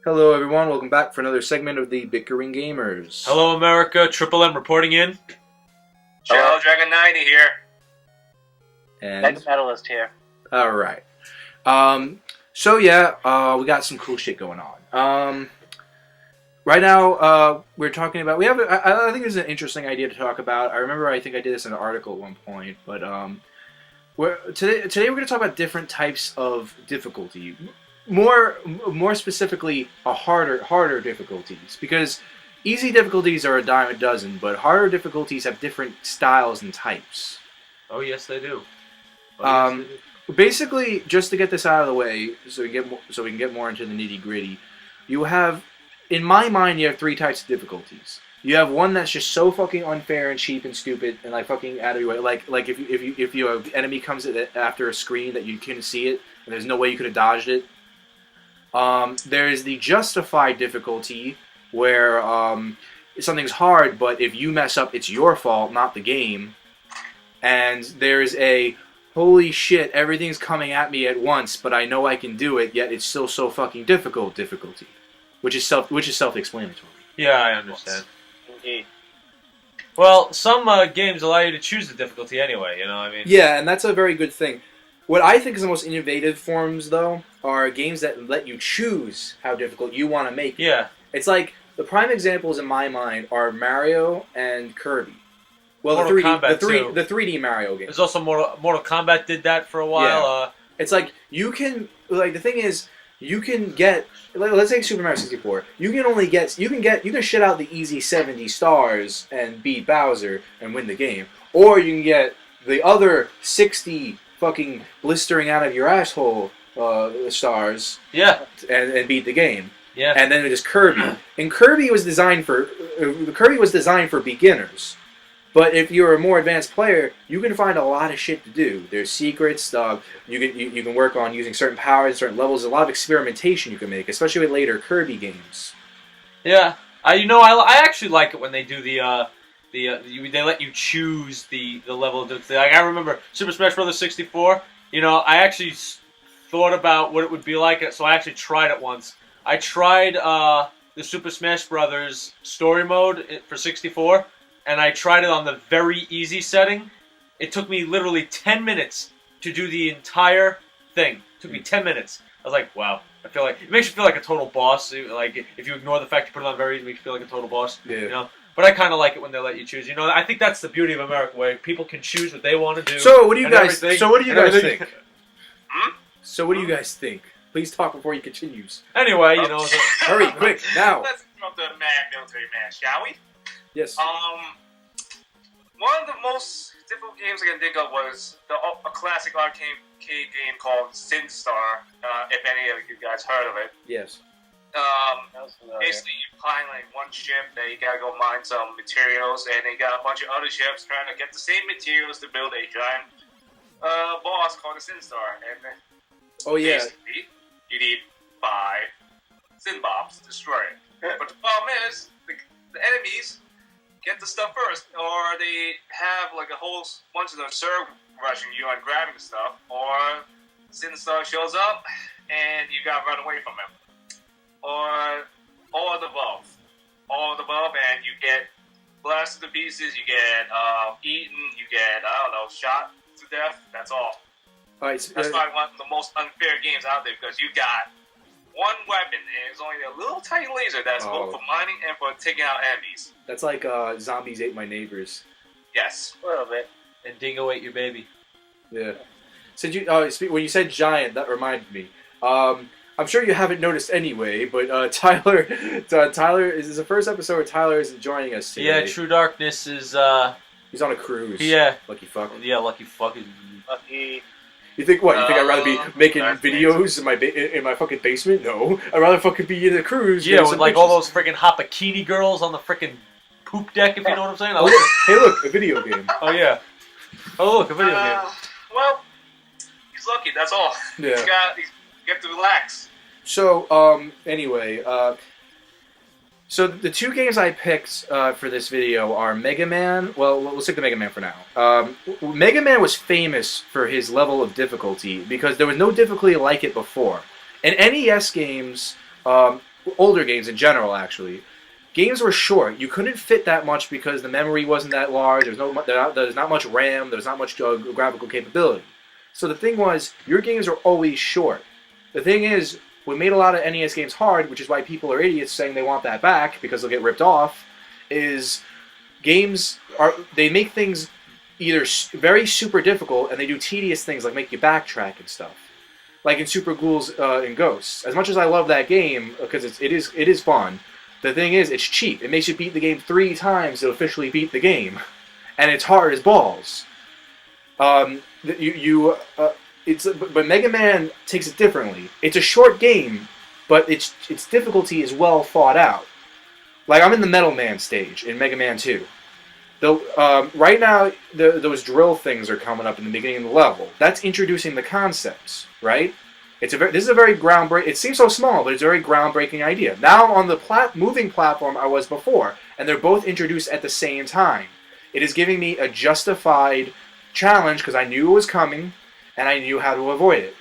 Hello, everyone. Welcome back for another segment of the Bickering Gamers. Hello, America. Triple M reporting in. Hello, Dragon 90 here. And Next medalist here. all right. We got some cool shit going on. Right now, we're talking about. I think it's an interesting idea to talk about. I think I did this in an article at one point, but today we're going to talk about different types of difficulty. More specifically, harder difficulties, because easy difficulties are a dime a dozen, but harder difficulties have different styles and types. Oh yes, they do. Basically, just to get this out of the way, so we can get more into the nitty gritty, you have, in my mind, you have three types of difficulties. You have one that's just so fucking unfair and cheap and stupid and like fucking out of your way. Like if your enemy comes after a screen that you couldn't see it and there's no way you could have dodged it. There is the justified difficulty where something's hard, but if you mess up, it's your fault, not the game. And there's a holy shit, everything's coming at me at once, but I know I can do it, yet it's still so fucking difficulty, which is self-explanatory. Yeah, I understand. Indeed. Well, some games allow you to choose the difficulty anyway. You know, I mean. Yeah, and that's a very good thing. What I think is the most innovative forms, though, are games that let you choose how difficult you want to make it. Yeah. It's like, the prime examples in my mind are Mario and Kirby. Well, Mortal the Kombat the 3D Mario games. There's also Mortal Kombat did that for a while. Yeah. It's like, you can, like, the thing is, you can get, let's take Super Mario 64. You can shit out the easy 70 stars and beat Bowser and win the game. Or you can get the other 60 fucking blistering out of your asshole stars, Yeah. and beat the game. Yeah. And then there's Kirby, and Kirby was designed for beginners. But if you're a more advanced player, you can find a lot of shit to do. There's secrets. You can work on using certain powers, certain levels. There's a lot of experimentation you can make, especially with later Kirby games. Yeah. I actually like it when they do they let you choose the level of difficulty. Like, I remember Super Smash Bros. 64. You know, I actually thought about what it would be like, so I actually tried it once. I tried the Super Smash Bros. Story mode for 64, and I tried it on the very easy setting. It took me literally 10 minutes to do the entire thing. It took me 10 minutes. I was like, wow. I feel like it makes you feel like a total boss. Like, if you ignore the fact you put it on very easy, it makes you feel like a total boss. Yeah. You know? But I kind of like it when they let you choose. You know, I think that's the beauty of America, where people can choose what they want to do. So what do you guys think? Hmm? So what do you guys think? Please talk before you continues. Anyway, you know. Hurry, quick, now. Let's go to the military match, shall we? Yes. One of the most difficult games I can think of was a classic arcade game called Sin Star. If any of you guys heard of it. Yes. Basically, you're piloting one ship that you gotta go mine some materials, and they got a bunch of other ships trying to get the same materials to build a giant boss called the Sin Star. And Oh yeah. basically, you need 5 Sin Bombs to destroy it. But the problem is, the enemies get the stuff first, or they have like a whole bunch of them serve rushing you and grabbing stuff, or Sin Star shows up and you gotta run away from him. Or all of the above. All of the above, and you get blasted to pieces, you get eaten, you get, shot to death. That's all. Alright, That's probably one of the most unfair games out there, because you got one weapon, and it's only a little tiny laser that's both for mining and for taking out enemies. that's like Zombies Ate My Neighbors. Yes. A little bit. And Dingo ate your baby. Yeah. Since when you said giant, that reminded me. I'm sure you haven't noticed anyway, but Tyler is the first episode where Tyler isn't joining us today. Yeah, True Darkness is. He's on a cruise. Yeah. Lucky fuck. Yeah, lucky fucking. Lucky. You think what? You think I'd rather be making that's videos in my fucking basement? No, I'd rather fucking be in a cruise. Yeah, getting with some like all pictures. those freaking hot bikini girls on the freaking poop deck, if you know what I'm saying. Oh, look, hey, look, a video game. Oh yeah. Oh look, a video game. Well, he's lucky, that's all. Yeah. You get to relax. So, anyway, so the two games I picked for this video are Mega Man. Well, we'll stick to Mega Man for now. Mega Man was famous for his level of difficulty because there was no difficulty like it before. In NES games, older games in general, actually, games were short. You couldn't fit that much because the memory wasn't that large. There's not much RAM. There's not much graphical capability. So the thing was, your games are always short. The thing is, what made a lot of NES games hard, which is why people are idiots saying they want that back because they'll get ripped off, is they make things either very super difficult and they do tedious things like make you backtrack and stuff. Like in Super Ghouls and Ghosts. As much as I love that game because it is fun, the thing is it's cheap. It makes you beat the game 3 times to officially beat the game, and it's hard as balls. But Mega Man takes it differently. It's a short game, but its difficulty is well thought out. Like I'm in the Metal Man stage in Mega Man 2. Right now, those drill things are coming up in the beginning of the level. That's introducing the concepts, right? This is a very groundbreaking. It seems so small, but it's a very groundbreaking idea. Now I'm on the moving platform I was before, and they're both introduced at the same time. It is giving me a justified challenge because I knew it was coming, and I knew how to avoid it.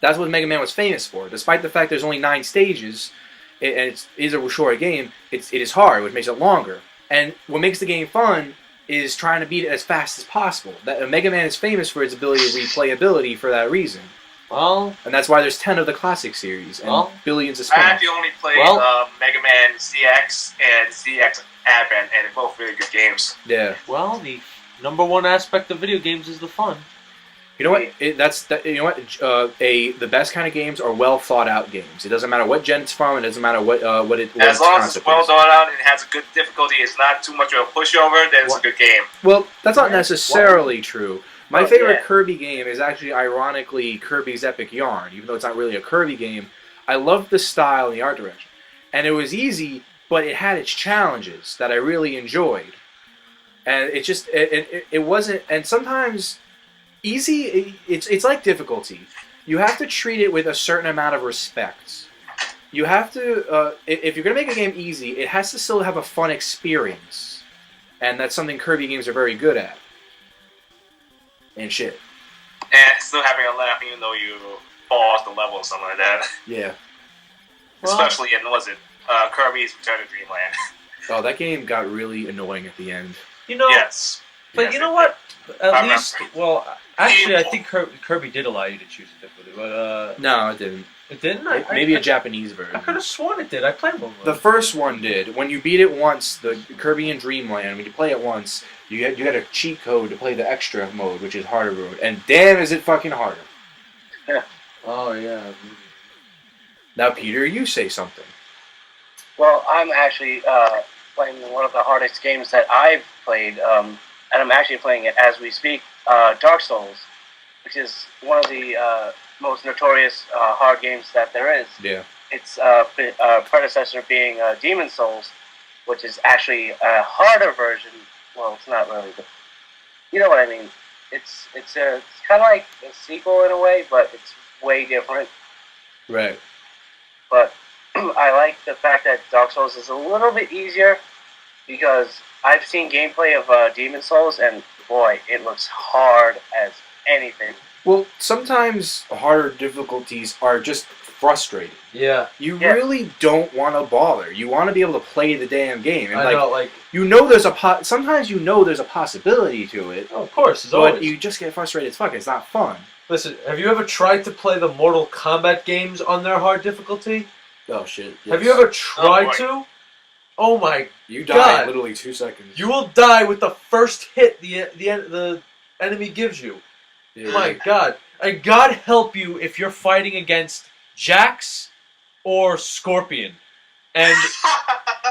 That's what Mega Man was famous for. Despite the fact there's only 9 stages, and it is a short game, it is hard, which makes it longer. And what makes the game fun is trying to beat it as fast as possible. Mega Man is famous for its ability to replayability for that reason. Well, and that's why there's 10 of the classic series and billions of I spin-offs. actually only played Mega Man ZX and ZX Advent, and they're both really good games. Yeah. Well, the #1 aspect of video games is the fun. You know what? The best kind of games are well thought out games. It doesn't matter what gen it's from. It doesn't matter what as long as it's well thought out and it has a good difficulty, it's not too much of a pushover. Then it's a good game. Well, that's not necessarily true. My favorite Kirby game is actually, ironically, Kirby's Epic Yarn. Even though it's not really a Kirby game, I loved the style and the art direction, and it was easy, but it had its challenges that I really enjoyed. And it wasn't. And sometimes. Easy, it's like difficulty. You have to treat it with a certain amount of respect. You have to, if you're going to make a game easy, it has to still have a fun experience. And that's something Kirby games are very good at. And shit. And still having a laugh even though you fall off the level or something like that. Yeah. Especially in, Kirby's Return to Dreamland. Oh, that game got really annoying at the end. Yes. But yes, you know what? At least, actually, I think Kirby did allow you to choose a difficulty, but no, it didn't. It didn't. Maybe a Japanese version. I could have sworn it did. I played one. The first one did. When you beat it once, the Kirby in Dreamland, when you play it once, you get a cheat code to play the extra mode, which is harder mode, and damn, is it fucking harder. Oh yeah. Now, Peter, you say something. Well, I'm actually playing one of the hardest games that I've played. And I'm actually playing it as we speak, Dark Souls, which is one of the most notorious hard games that there is. Yeah. Its predecessor being Demon Souls, which is actually a harder version. Well, it's not really, but you know what I mean. It's kind of like a sequel in a way, but it's way different. Right. But I like the fact that Dark Souls is a little bit easier because I've seen gameplay of Demon Souls, and boy, it looks hard as anything. Well, sometimes harder difficulties are just frustrating. Yeah. You really don't want to bother. You want to be able to play the damn game. And I know, there's sometimes there's a possibility to it. Oh, of course, but always. You just get frustrated as fuck. It's not fun. Listen, have you ever tried to play the Mortal Kombat games on their hard difficulty? Oh shit! Yes. Have you ever tried to? Oh my! You die God. in literally 2 seconds. You will die with the first hit the enemy gives you. Yeah. My God! And God help you if you're fighting against Jax or Scorpion, and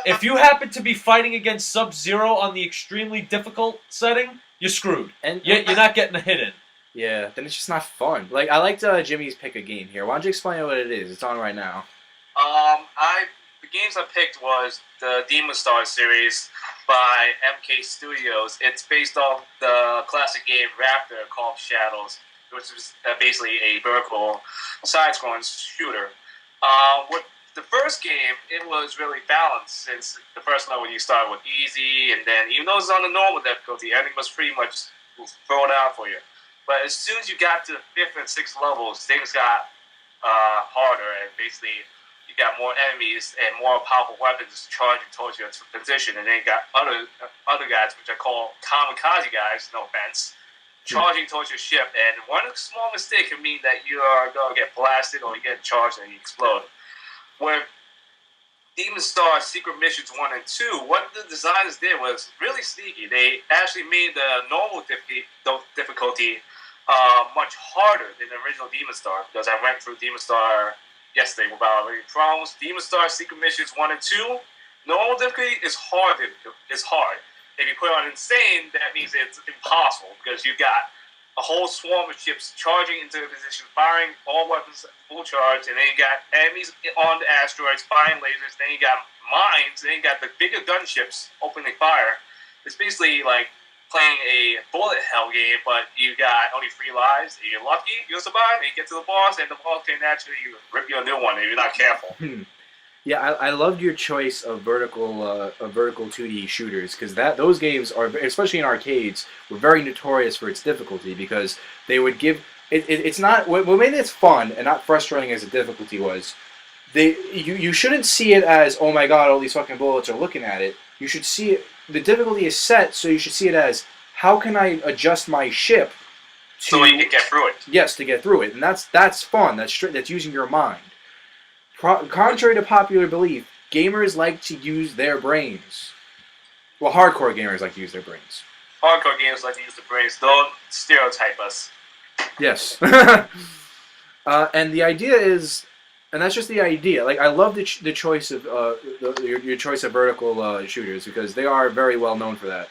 if you happen to be fighting against Sub-Zero on the extremely difficult setting, you're screwed. And you're not getting a hit in. Yeah, then it's just not fun. Like I liked Jimmy's pick a game here. Why don't you explain what it is? It's on right now. The games I picked was the Demon Star series by MK Studios. It's based off the classic game Raptor called Shadows, which is basically a vertical side-scrolling shooter. With the first game, it was really balanced since the first level you start with easy, and then even though it's on the normal difficulty, everything was pretty much thrown out for you. But as soon as you got to the 5th and 6th levels, things got harder, and basically you got more enemies and more powerful weapons charging towards your position, and then you got other guys, which I call kamikaze guys, no offense, charging towards your ship. And one small mistake can mean that you are going to get blasted or you get charged and you explode. With Demon Star Secret Missions 1 and 2, what the designers did was really sneaky. They actually made the normal difficulty much harder than the original Demon Star, because I went through Demon Star yesterday without any problems. Demon Star Secret Missions 1 and 2, normal difficulty is hard. It's hard. If you put it on insane, that means it's impossible, because you've got a whole swarm of ships charging into a position, firing all weapons full charge, and then you got enemies on the asteroids firing lasers, then you got mines, then you got the bigger gunships opening fire. It's basically like playing a bullet hell game, but you got only 3 lives. If you're lucky, you'll survive, and you get to the boss, and the boss can actually rip you a new one if you're not careful. Yeah, I loved your choice of vertical 2D shooters, because those games are, especially in arcades, were very notorious for its difficulty, because they would give it's not what made it fun and not frustrating as the difficulty was. You shouldn't see it as, oh my god, all these fucking bullets are looking at it. You should see it. The difficulty is set, so you should see it as, how can I adjust my ship so you can get through it? Yes, to get through it, and that's fun. That's using your mind. Contrary to popular belief, gamers like to use their brains. Well, hardcore gamers like to use their brains. Hardcore gamers like to use their brains. Don't stereotype us. Yes. And the idea is, and that's just the idea. Like, I love the choice of your choice of vertical shooters, because they are very well known for that.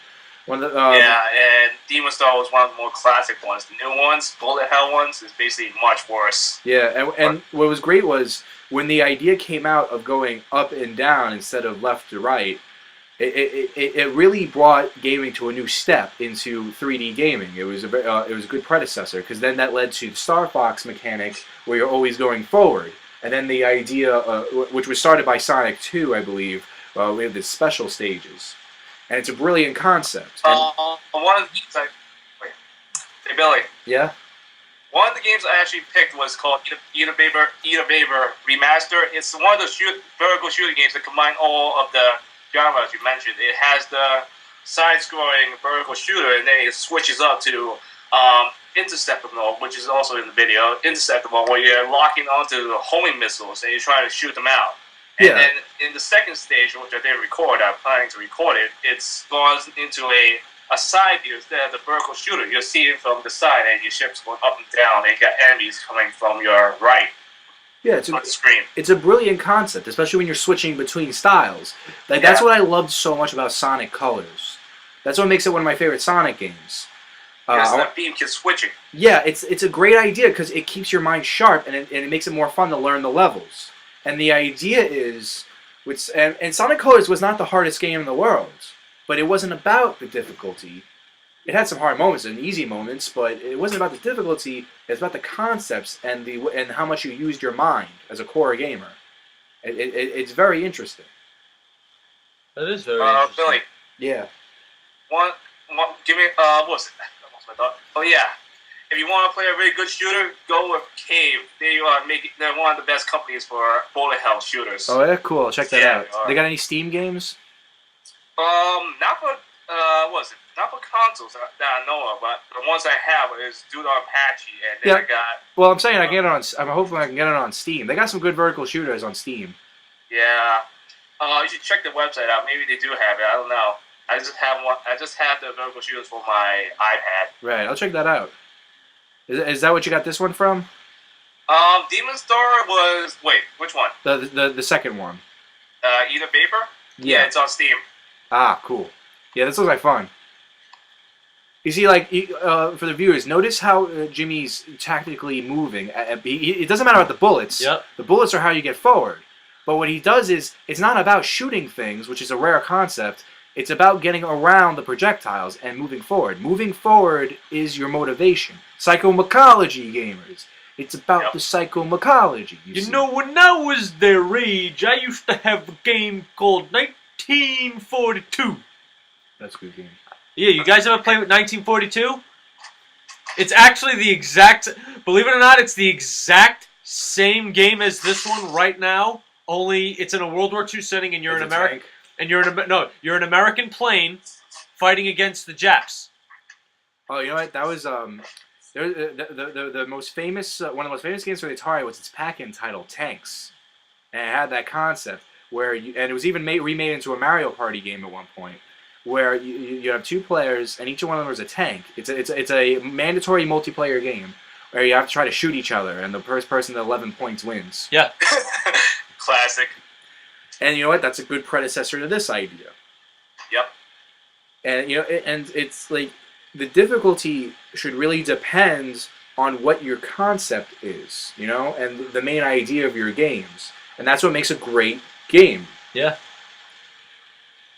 Yeah, and Demon Star was one of the more classic ones. The new ones, bullet hell ones, is basically much worse. Yeah, and what was great was, when the idea came out of going up and down instead of left to right, it really brought gaming to a new step into 3D gaming. It was a good predecessor, because then that led to the Star Fox mechanic, where you're always going forward. And then the idea, which was started by Sonic 2, I believe, we have the special stages. And it's a brilliant concept. One of the games hey Billy. Yeah? One of the games I actually picked was called Eat a Baber Remaster. It's one of those vertical shooting games that combine all of the genres you mentioned. It has the side-scrolling vertical shooter, and then it switches up to interceptor mode, which is also in the video. Interceptor mode, where you're locking onto the homing missiles and you're trying to shoot them out. And then in the second stage, which I didn't record, I'm planning to record it, it's goes into a side view instead of the vertical shooter. You're seeing from the side, and your ship's going up and down, and you got enemies coming from your right. Yeah, it's on the screen. It's a brilliant concept, especially when you're switching between styles. Like, that's what I loved so much about Sonic Colors. That's what makes it one of my favorite Sonic games. Yes, that beam keeps switching. Yeah, it's a great idea, because it keeps your mind sharp, and it makes it more fun to learn the levels. And the idea is, and Sonic Colors was not the hardest game in the world, but it wasn't about the difficulty. It had some hard moments and easy moments, but it wasn't about the difficulty. It was about the concepts and how much you used your mind as a core gamer. It's very interesting. That is very interesting. Billy. Yeah. Give me, what was it? I lost my thought. Oh, yeah. If you want to play a really good shooter, go with Cave. They're one of the best companies for bullet hell shooters. Oh, yeah, cool. I'll check that out. They are. They got any Steam games? Not for not for consoles that I know of, but the ones I have is Dude Apache, and then I got. Well, I'm saying I get it on. I'm hoping I can get it on Steam. They got some good vertical shooters on Steam. Yeah. You should check the website out. Maybe they do have it. I don't know. I just have one. I just have the vertical shooters for my iPad. Right. I'll check that out. Is that what you got this one from? Demon Star was which one? The second one. Eat a Baber? Yeah, it's on Steam. Ah, cool. Yeah, this looks like fun. You see, like, for the viewers, notice how Jimmy's tactically moving. It doesn't matter about the bullets. Yep. The bullets are how you get forward. But what he does is, it's not about shooting things, which is a rare concept. It's about getting around the projectiles and moving forward. Moving forward is your motivation. Psychomachology, gamers. It's about the psychomachology. You know, when I was their age, I used to have a game called 1942. That's a good game. Yeah, you guys ever play with 1942? It's actually the exact, believe it or not, it's the exact same game as this one right now, Only it's in a World War II setting, and you're It's an a American, tank. and you're an American plane fighting against the Japs. Oh, you know what? That was the most famous one of the most famous games for the Atari was its pack-in title Tanks, and it had that concept where and it was even remade into a Mario Party game at one point, where you have 2 players and each one of them is a tank. It's a mandatory multiplayer game where you have to try to shoot each other, and the first person to 11 points wins. Yeah. Classic. And you know what? That's a good predecessor to this idea. Yep. And and it's like the difficulty should really depend on what your concept is, and the main idea of your games, and that's what makes a great game. Yeah.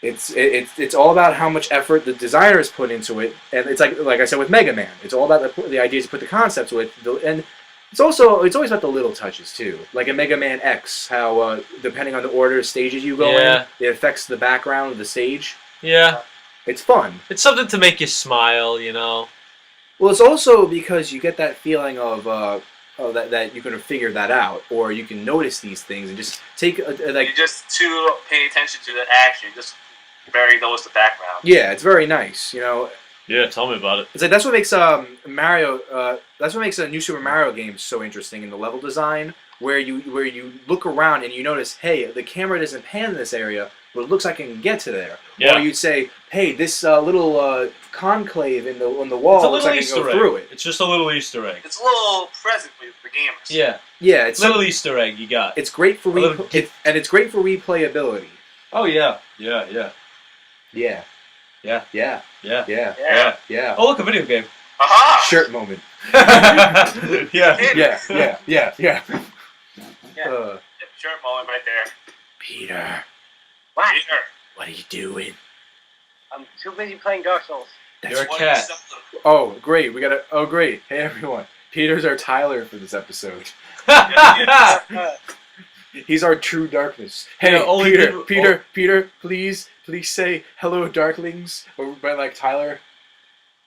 It's all about how much effort the designers put into it, and it's like I said with Mega Man, it's all about the ideas you put the concepts with, and it's always about the little touches too. Like in Mega Man X, how depending on the order of stages you go in, it affects the background of the stage. Yeah. It's fun. It's something to make you smile, Well, it's also because you get that feeling of that you can figure that out, or you can notice these things and just take You just too pay attention to the action. Just bury those in the background. Yeah, it's very nice. Yeah, tell me about it. It's like that's what makes Mario. That's what makes a new Super Mario game so interesting in the level design, where you look around and you notice, hey, the camera doesn't pan in this area, but it looks like I can get to there. Yeah. Or you'd say, hey, this little conclave on the wall looks like I can go through it. It's just a little Easter egg. It's a little present with the gamers. Yeah. Yeah, it's Little Easter egg you got. It's great for little and it's great for replayability. Oh yeah. Yeah. Yeah. Yeah. Yeah. Yeah. Yeah. Yeah. Yeah. Yeah. Oh look, a video game. Aha! Shirt moment. yeah. Yeah. Yeah. Yeah. Yep, Yeah. shirt moment right there. Peter, What? Peter. what are you doing? I'm too busy playing Dark Souls. You're a What cat. is something? Oh, great. Oh, great. Hey, everyone. Peter's our Tyler for this episode. He's our true darkness. Hey, Yeah, only Peter, please say hello, darklings. Or by like Tyler.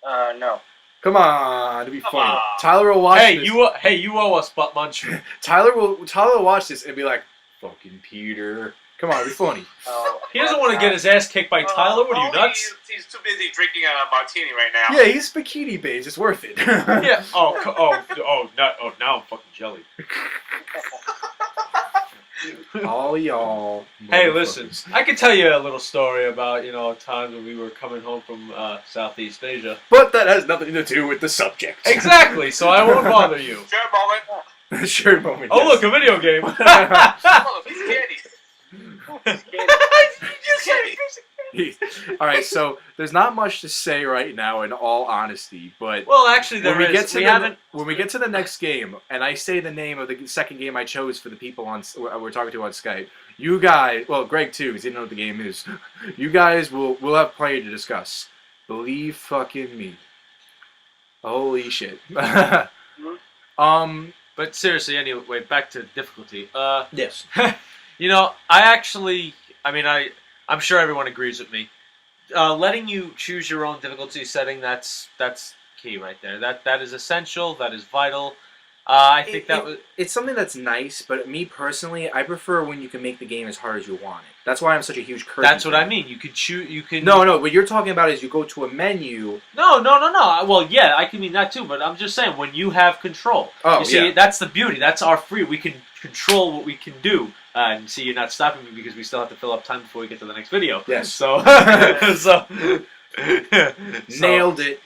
No. Come on, to be Come funny. on. Tyler will watch Hey, this. you owe us butt munch. Tyler will watch this and be like, fucking Peter. Come on, it'll be funny. Oh, He doesn't want to get his ass kicked by Tyler. What are you, nuts? He's too busy drinking a martini right now. Yeah, he's bikini babes. It's worth it. Yeah. Now I'm fucking jelly. All y'all. Hey, listen. motherfuckers. I could tell you a little story about times when we were coming home from Southeast Asia. But that has nothing to do with the subject. Exactly. So I won't bother you. Shirt moment. Sure moment. Oh yes. look, a video game. Oh, he's candy. He's candy. All right, so there's not much to say right now, in all honesty. But Well, actually, there when we is. get to We the, haven't. when we get to the next game, and I say the name of the second game I chose for the people we're talking to on Skype, you guys, well, Greg too, because he didn't know what the game is. You guys will have plenty to discuss. Believe fucking me. Holy shit. But seriously, anyway, back to difficulty. Yes. I'm sure everyone agrees with me. Letting you choose your own difficulty setting, that's key right there. That is essential. That is vital. I think it's something that's nice, but me personally, I prefer when you can make the game as hard as you want it. That's why I'm such a huge Kirby That's what fan. I mean. You could choose. You can. No. What you're talking about is you go to a menu. No. Well, yeah, I can mean that too. But I'm just saying when you have control. Oh, you see, yeah. that's the beauty. That's our free. We can control what we can do. And see, you're not stopping me because we still have to fill up time before we get to the next video. Yes. So, Nailed it.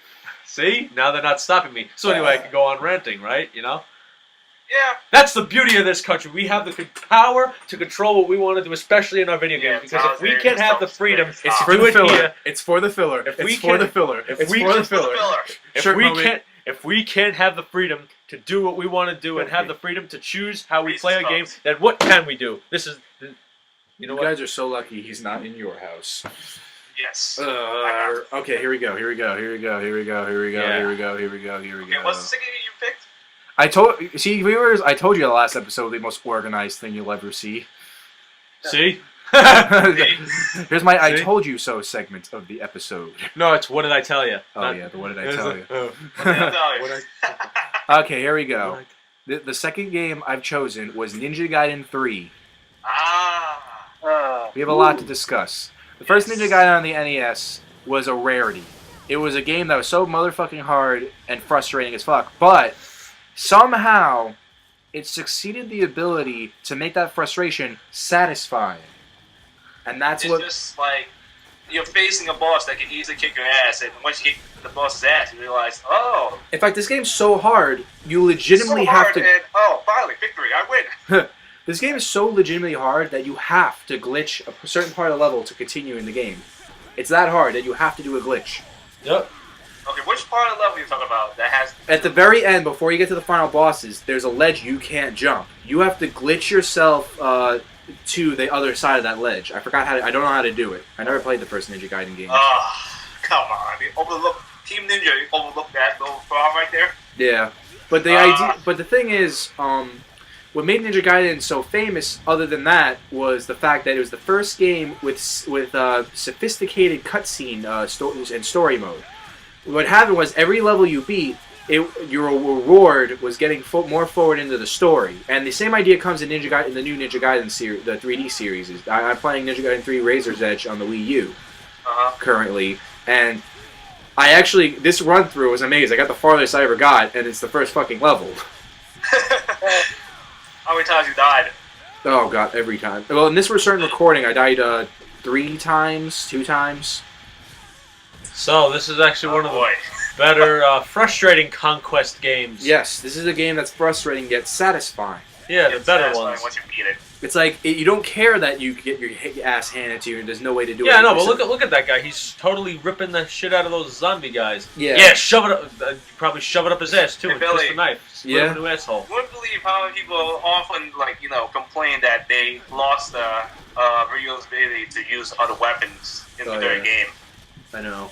See, now they're not stopping me. So anyway, I can go on ranting, right? Yeah. That's the beauty of this country. We have the power to control what we want to do, especially in our video Yeah, games. Because if we sounds can't very- have the freedom it's to It's for for do the it filler. here, It's for the filler. If It's we for can- the filler. if It's we for can- the filler. Filler. if we can't have the freedom to do what we want to do and have the freedom to choose how we Reese's play a game, Puffs. then what can we do? This is, you know You what? guys are so lucky he's not in your house. Yes. Okay, here we go. Here we go. Okay, what's the second game you picked? Viewers, I told you the last episode the most organized thing you'll ever see. See? Here's my I See? told you so segment of the episode. No, it's what did I tell you? Oh yeah, the what did I tell you? What did I tell you? Okay, here we go. The second game I've chosen was Ninja Gaiden 3. We have a lot to discuss. The first Ninja Gaiden on the NES was a rarity. It was a game that was so motherfucking hard and frustrating as fuck, but somehow it succeeded the ability to make that frustration satisfying. And that's It's what... just like you're facing a boss that can easily kick your ass, and once you kick the boss's ass, you realize, oh, In fact, this game's so hard, you legitimately so have hard, to... and oh, finally, victory, I win. This game is so legitimately hard that you have to glitch a certain part of the level to continue in the game. It's that hard that you have to do a glitch. Yep. Okay, which part of the level are you talking about that has... At the very end, before you get to the final bosses, there's a ledge you can't jump. You have to glitch yourself to the other side of that ledge. I forgot how to... I don't know how to do it. I never played the first Ninja Gaiden game. Oh, come on. You overlook... Team Ninja, you overlooked that little problem right there? Yeah. But the idea... But the thing is... what made Ninja Gaiden so famous, other than that, was the fact that it was the first game with sophisticated cutscene stories and story mode. What happened was every level you beat, your reward was getting more forward into the story, and the same idea comes in Ninja Gaiden, the new Ninja Gaiden series, the 3D series. I'm playing Ninja Gaiden 3 Razor's Edge on the Wii U currently, and I actually this run through was amazing. I got the farthest I ever got, and it's the first fucking level. How many times you died? Oh god, every time. Well, in this certain recording, I died 3 times, 2 times. So this is actually one of the better, frustrating conquest games. Yes, this is a game that's frustrating yet satisfying. Yeah, the It's better satisfying ones. once you beat it. It's like you don't care that you get your ass handed to you, and there's no way to do it. Yeah, no, but look at that guy. He's totally ripping the shit out of those zombie guys. Yeah. Yeah, shove it up. Probably shove it up his ass too, Hey, and twist Billy. the knife. Yeah. New asshole. You wouldn't believe how many people often, complain that they lost the real ability to use other weapons in their game. I know.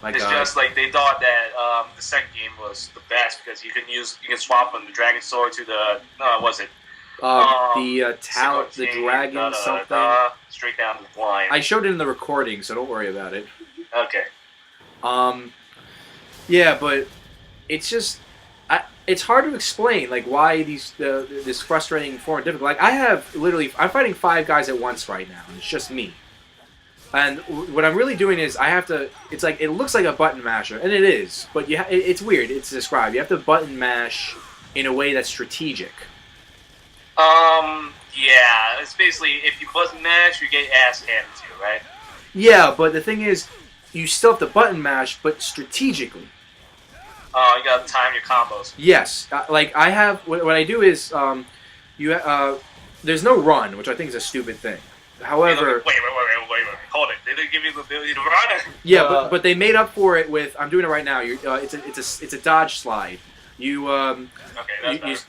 My It's god. just like they thought that the second game was the best because you can swap from the dragon sword to the talent, the dragon something. Straight down the line. I showed it in the recording, so don't worry about it. Okay. Yeah, but it's just, it's hard to explain like why this frustrating form of difficulty. Like I'm fighting 5 guys at once right now, and it's just me. And what I'm really doing is I have to. It's like it looks like a button masher, and it is, but it's weird. It's described. You have to button mash in a way that's strategic. Yeah, it's basically if you button mash, you get ass handed to you, right? Yeah, but the thing is, you still have to button mash, but strategically. You gotta time your combos. Yes, like I have. What I do is, there's no run, which I think is a stupid thing. However, Wait, hold it. They didn't give you the ability to run. yeah, but they made up for it with. I'm doing it right now. It's a dodge slide. You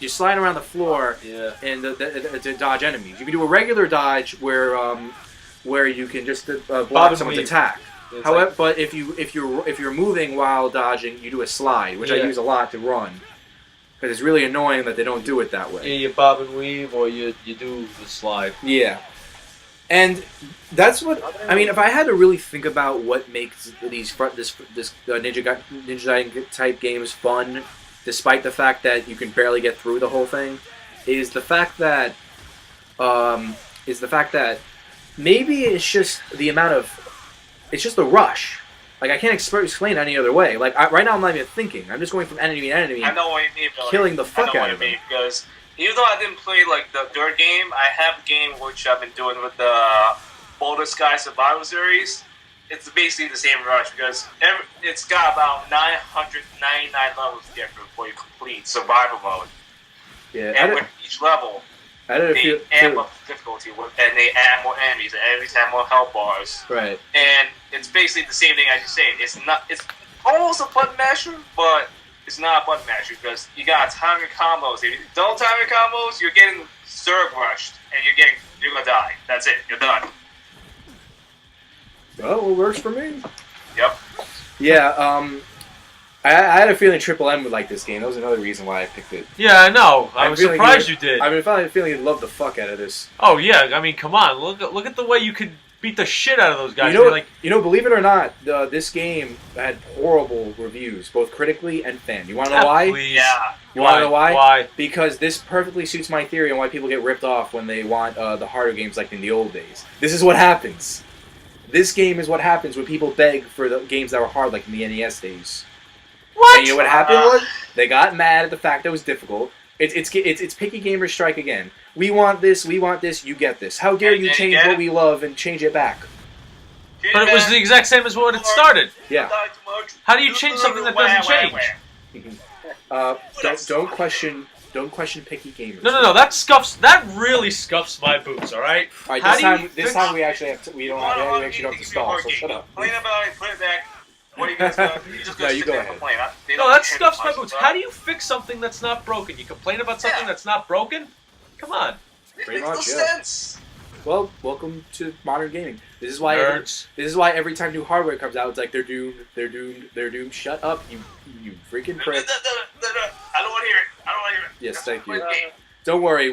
slide around the floor and to dodge enemies. You can do a regular dodge where you can just block someone's attack. However, but if you're moving while dodging, you do a slide, which I use a lot to run. Because it's really annoying that they don't do it that way. Yeah, you bob and weave, or you do the slide. Yeah. And that's what I mean. If I had to really think about what makes this Ninja Gaiden type games fun, despite the fact that you can barely get through the whole thing, is the fact that maybe it's just it's just the rush. Like I can't explain it any other way. Like right now I'm not even thinking. I'm just going from enemy to enemy. I know what you mean, Billy. Killing the fuck out of them. them. Because even though I didn't play like the third game, I have a game which I've been doing with the Boulder Sky Survival Series. It's basically the same rush because it's got about 999 levels to get through before you complete survival mode. Yeah. And with each level, they amp up the difficulty and they add more enemies and enemies have more health bars. Right. And it's basically the same thing as you said. It's almost a button masher, but it's not a button masher because you gotta time your combos. If you don't time your combos, you're getting Zerg rushed and you're gonna die. That's it. You're done. Well, it works for me. Yep. Yeah. I had a feeling Triple M would like this game. That was another reason why I picked it. Yeah, I know. I was surprised you did. I had a feeling you'd love the fuck out of this. Oh yeah, I mean, come on. Look at the way you could beat the shit out of those guys. You know, believe it or not, this game had horrible reviews, both critically and fan. You want to know why? Please. Yeah. You want to know why? Why? Because this perfectly suits my theory on why people get ripped off when they want the harder games like in the old days. This is what happens. This game is what happens when people beg for the games that were hard like in the NES days. What? And you know what happened was? They got mad at the fact that it was difficult. It's picky gamers strike again. We want this, you get this. How dare you change what we love and change it back? But it was the exact same as when it started. Yeah. How do you change something that doesn't change? Don't question picky gamers. No. That really scuffs my boots. All right. All right. How This time we actually have to. We actually don't have to stall. So shut up. Complain about it, put it back. What are you guys gonna? You just gonna No, you sit go there and ahead. complain. No, that scuffs my boots. How do you fix something that's not broken? You complain about something that's not broken? Come on. It Pretty makes no much, yeah. sense. Well, welcome to modern gaming. This is why. Nerds. This is why every time new hardware comes out, it's like they're doomed. They're doomed. They're doomed. Shut up, you freaking prick. I don't want to hear it. I don't want to hear it. Yes, thank you. Quick game. Don't worry.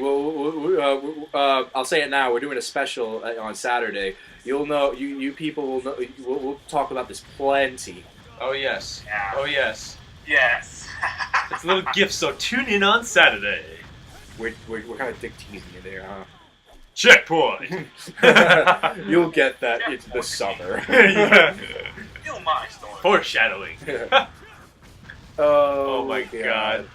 I'll say it now. We're doing a special on Saturday. You'll know. You people will know. We'll talk about this plenty. Oh yes. Yeah. Oh yes. Yes. It's a little gift. So tune in on Saturday. We're kind of dick teasing you there, huh? Checkpoint. You'll get that. It's the summer. Yeah. Feel my story. Foreshadowing. Oh my God.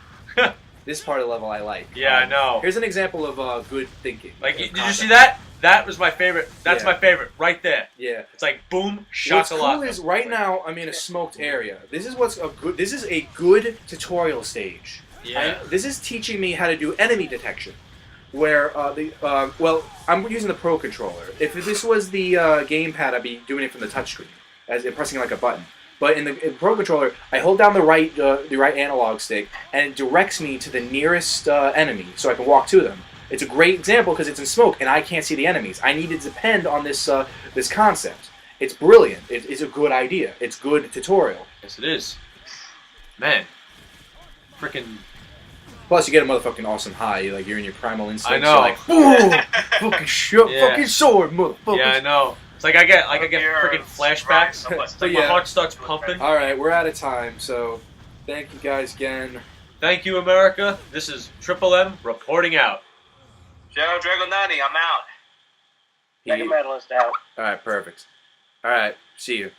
This part of the level I like. Yeah, I know. Here's an example of good thinking. Like, did you see that? That was my favorite. That's Yeah. my favorite, right there. Yeah. It's like boom, What's shakalaka. cool is right now I'm in a smoked area. This is This is a good tutorial stage. Yeah. This is teaching me how to do enemy detection. Where I'm using the Pro controller. If this was the gamepad, I'd be doing it from the touchscreen, as in pressing like a button. But in the Pro controller, I hold down the right analog stick, and it directs me to the nearest enemy, so I can walk to them. It's a great example because it's in smoke, and I can't see the enemies. I need to depend on this this concept. It's brilliant. It's a good idea. It's good tutorial. Yes, it is. Man. Freaking. Plus, you get a motherfucking awesome high. Like you're in your primal instincts. I know. You're like, boom, fucking sword, motherfucker. Yeah, I know. It's like I get freaking flashbacks. It's like my heart starts pumping. All right, we're out of time. So, thank you guys again. Thank you, America. This is Triple M reporting out. Shadow Dragonati, I'm out. Mega Medalist out. All right, perfect. All right, see you.